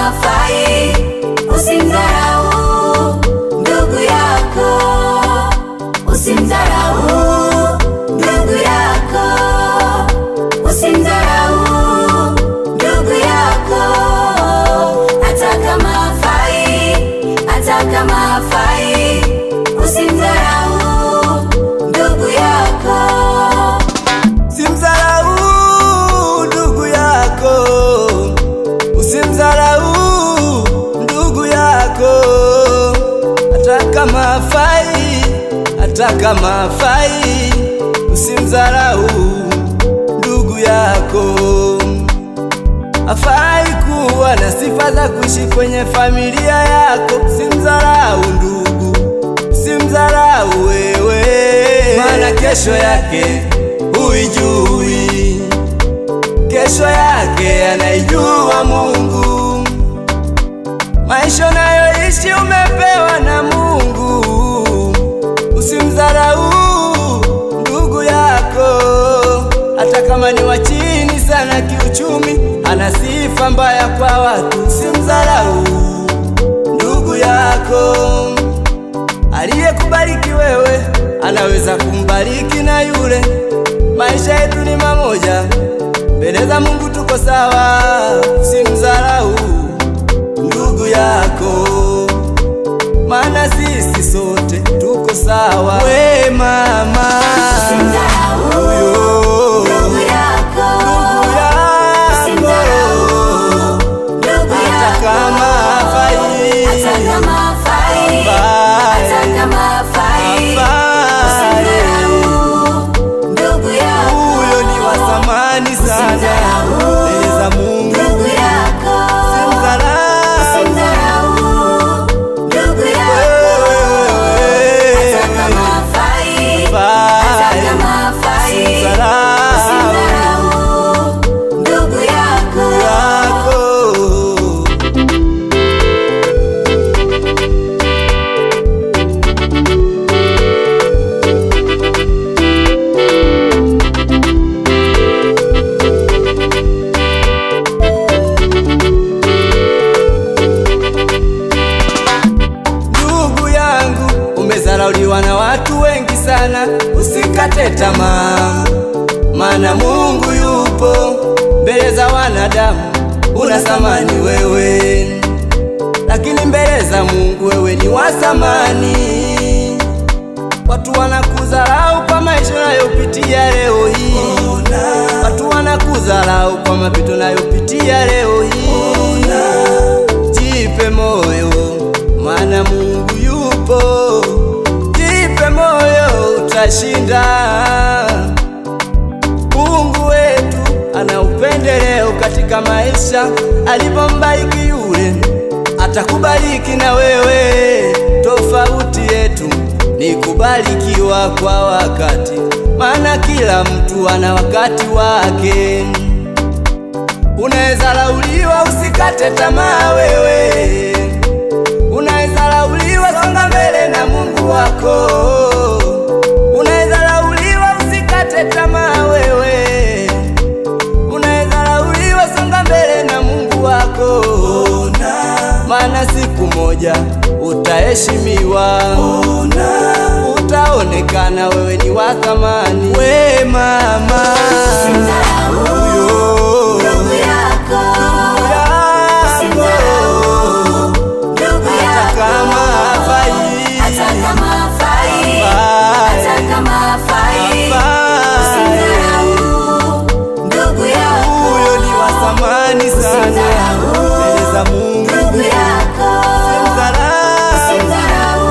hafai, usimdharau ndugu yako, usimdharau ndugu yako, usimdharau ndugu yako, hata kama hafai, hata kama hafai, usimdharau ndugu yako. Usimdharau ndugu yako, usimdharau ndugu yako, hata kama hafai, hata kama hafai, usimdharau ndugu yako. Hafai kuwa na sifa za kuishi kwenye familia yako. Usimdharau ndugu, usimdharau wewe, maana kesho yake huijui, kesho yake anaijua Mungu. Maisha unayoishi umepewa na Mungu. Usimdharau ndugu yako, hata kama ni wa chini sana kiuchumi, ana sifa mbaya kwa watu. Usimdharau ndugu yako. Aliyekubariki wewe anaweza kumbariki na yule. Maisha yetu ni mamoja, mbele za Mungu tuko sawa. Usimdharau ndugu yako, maana sisi sote tuko sawa. We mama, Usimdharau ndugu yako, usimdharau ndugu hata yako, kama hafai, hata kama hafai, hata kama hafai, usimdharau ndugu yako. huyo ni wa thamani sana mbele za Mungu. Ndugu yako, Usimdharau usimdharau ndugu yako, hata kama hafai, hata kama hafai, usimdharau ndugu yako. Ndugu yangu, umezarauliwa na watu wengi sana. Usikate tamaa, maana Mungu yupo. Mbele za wanadamu una thamani wewe, lakini mbele za Mungu wewe ni wa thamani. Watu wanakudharau kwa maisha unayopitia leo hii, watu wanakudharau kwa mapito unayopitia leo hii. Jipe moyo, maana Mungu yupo. Jipe moyo, utashinda. Mungu wetu ana upendeleo katika maisha. Alipombariki yule, atakubariki na wewe. Tofauti yetu ni kubarikiwa kwa wakati, maana kila mtu ana wakati wake. Unaweza lauliwa, usikate tamaa wewe. Unaweza lauliwa, songa mbele na Mungu wako. Unaweza lauliwa, usikate tamaa wewe. Unaweza lauliwa, songa mbele na Mungu wako, maana siku moja utaheshimiwa, utaonekana wewe ni wa thamani. We mama, Usimdharau ndugu yako, usimdharau ndugu hata yako, kama hafai, hata kama hafai, hata kama hafai, usimdharau ndugu yako, huyo ni wa thamani sana mbele za Mungu. ndugu yako, usimdharau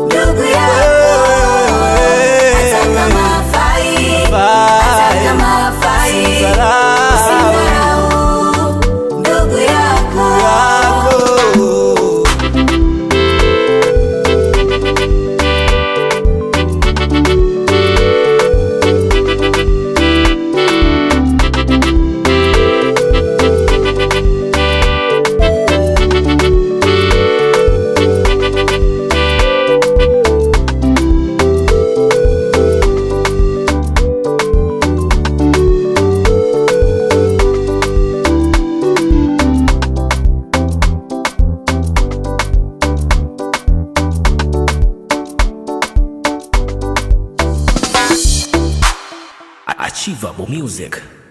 ndugu yako, hata kama hafai, hata kama hafai, usimdharau Achievable Music.